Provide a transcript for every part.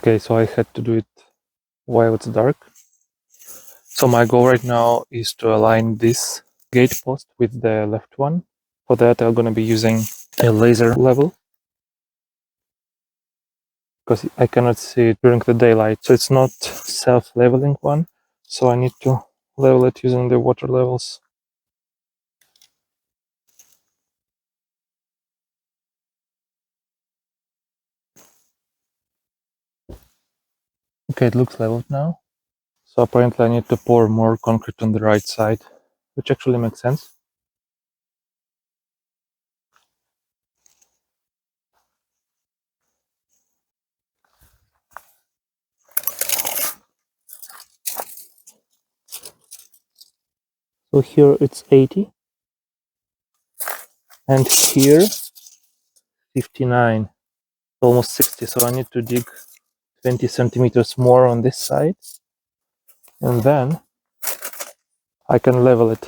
Okay, so I had to do it while it's dark. So my goal right now is to align this gate post with the left one. For that, I'm going to be using a laser level, because I cannot see it during the daylight. So it's not self-leveling one. So I need to level it using the water levels. Okay, it looks leveled now. So apparently I need to pour more concrete on the right side, which actually makes sense. So here it's 80. And here 59, almost 60. So I need to dig 20 centimeters more on this side. And then I can level it.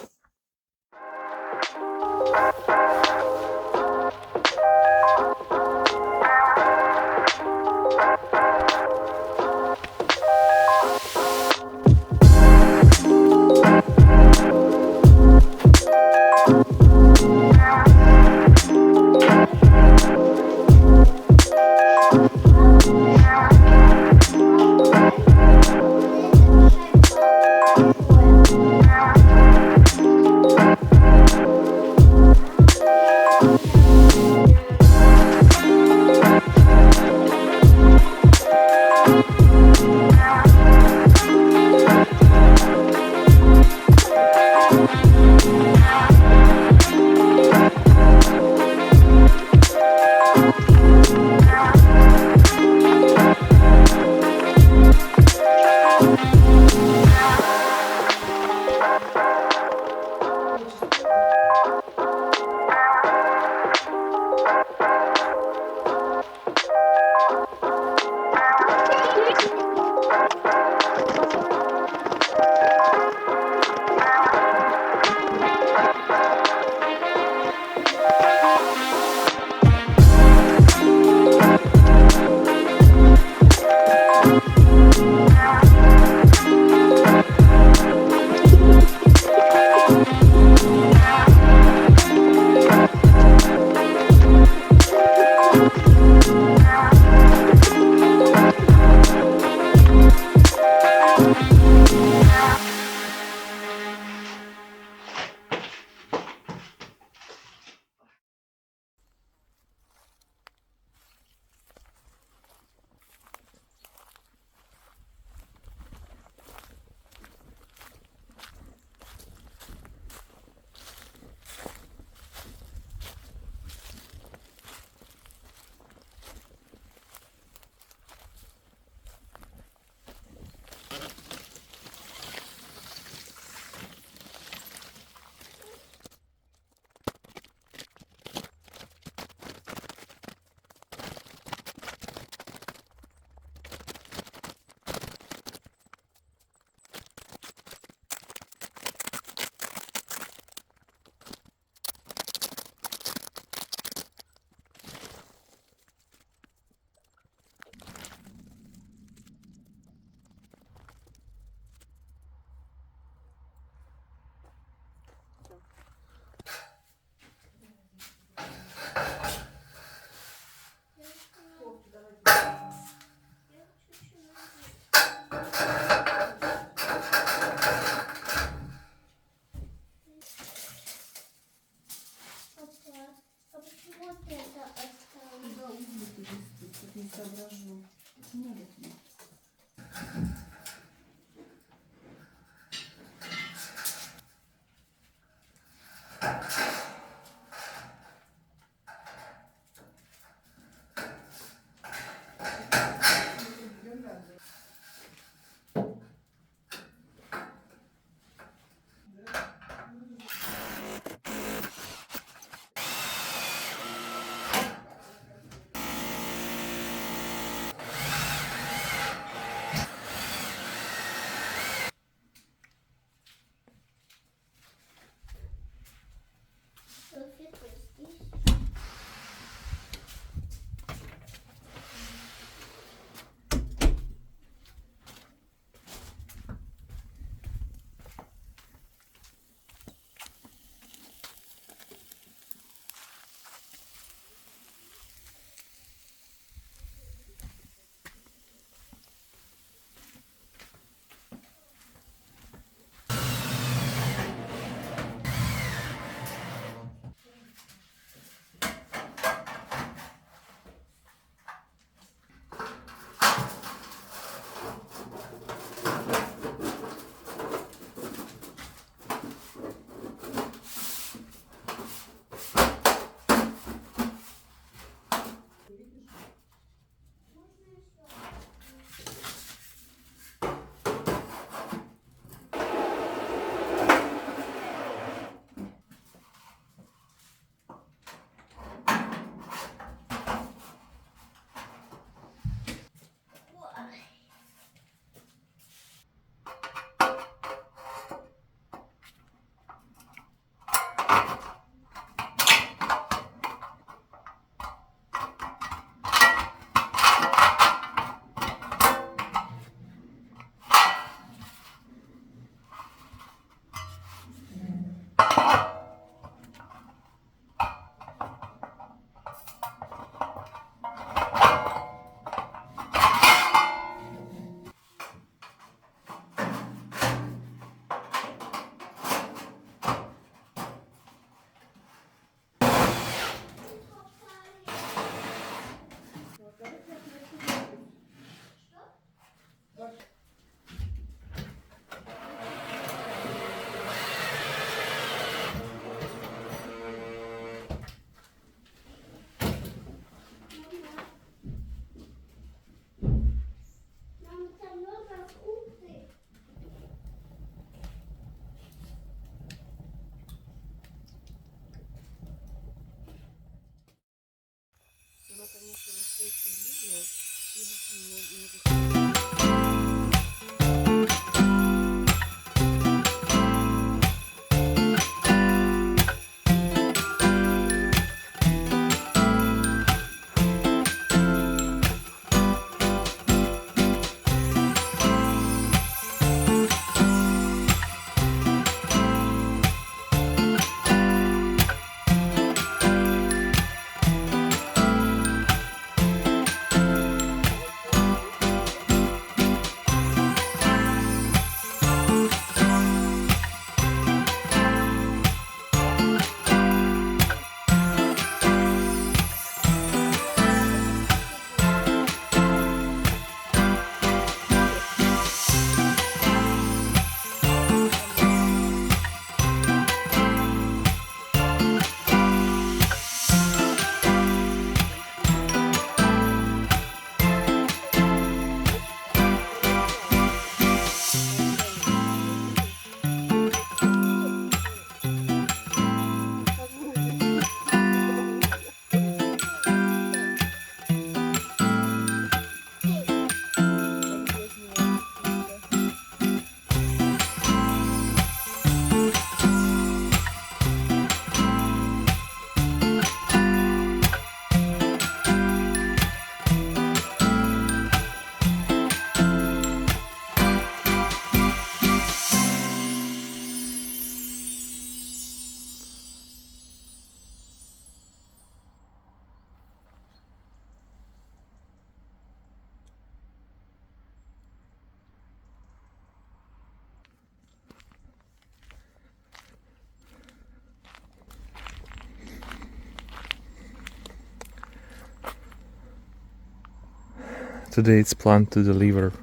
today it's planned to deliver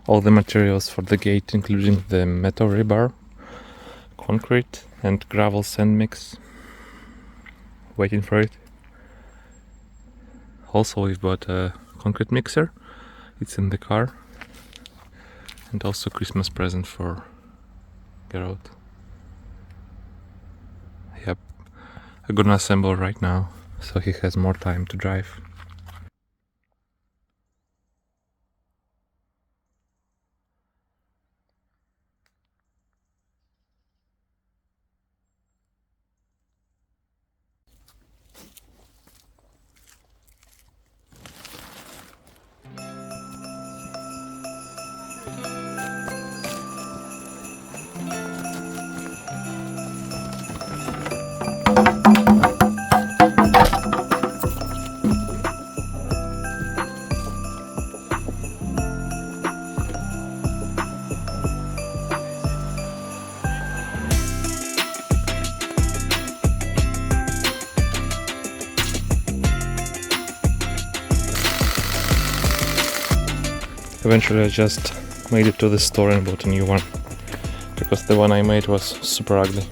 all the materials for the gate, including the metal rebar, concrete and gravel sand mix. Waiting for it. Also, we've bought a concrete mixer. It's in the car. And also Christmas present for Geralt. Yep. I'm gonna assemble right now, so he has more time to drive. Eventually I just made it to the store and bought a new one, because the one I made was super ugly.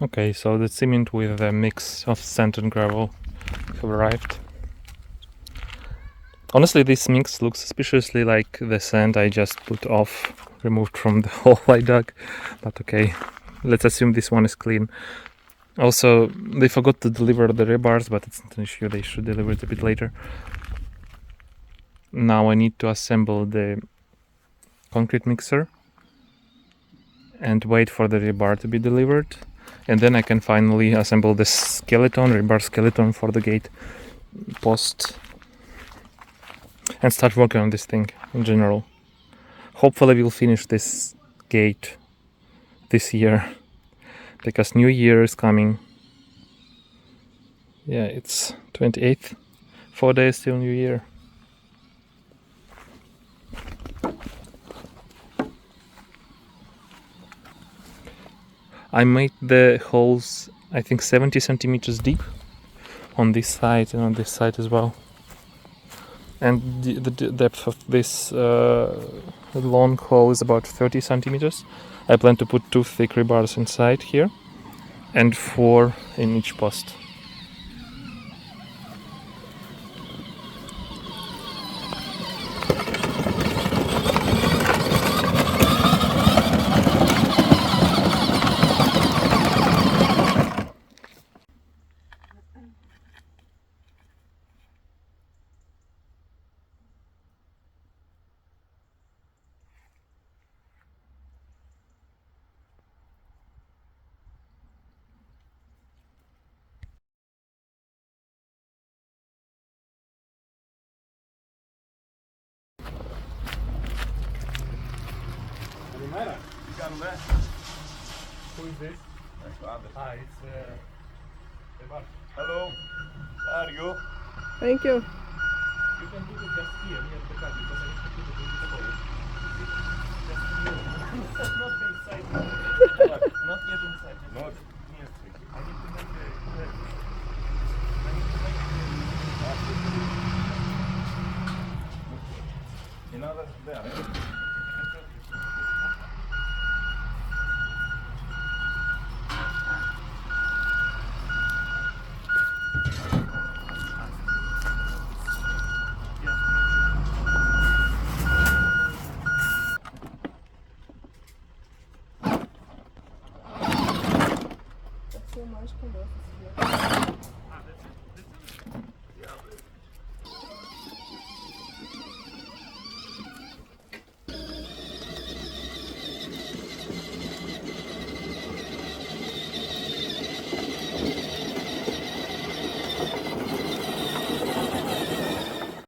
Okay, so the cement with a mix of sand and gravel have arrived. Honestly, this mix looks suspiciously like the sand I just put off, removed from the hole I dug, but okay, let's assume this one is clean. Also, they forgot to deliver the rebars, but it's not an issue, they should deliver it a bit later. Now I need to assemble the concrete mixer and wait for the rebar to be delivered, and then I can finally assemble the skeleton, rebar skeleton for the gate post, and start working on this thing in general. Hopefully we'll finish this gate this year, because New Year is coming. Yeah, it's 28th, 4 days till New Year. I made the holes, I think 70 centimeters deep on this side and on this side as well. And the depth of this long hole is about 30 centimeters. I plan to put 2 thick rebars inside here and 4 in each post. Who is this? It's rebar. Hello. How are you? Thank you. You can do it just here, near the car, because I need to put it in this hole. Just here. Not inside. Not yet inside. Just Not. near street. I need to make the. I need to make Another there. Pode ser mais com doce, Ah, that's it.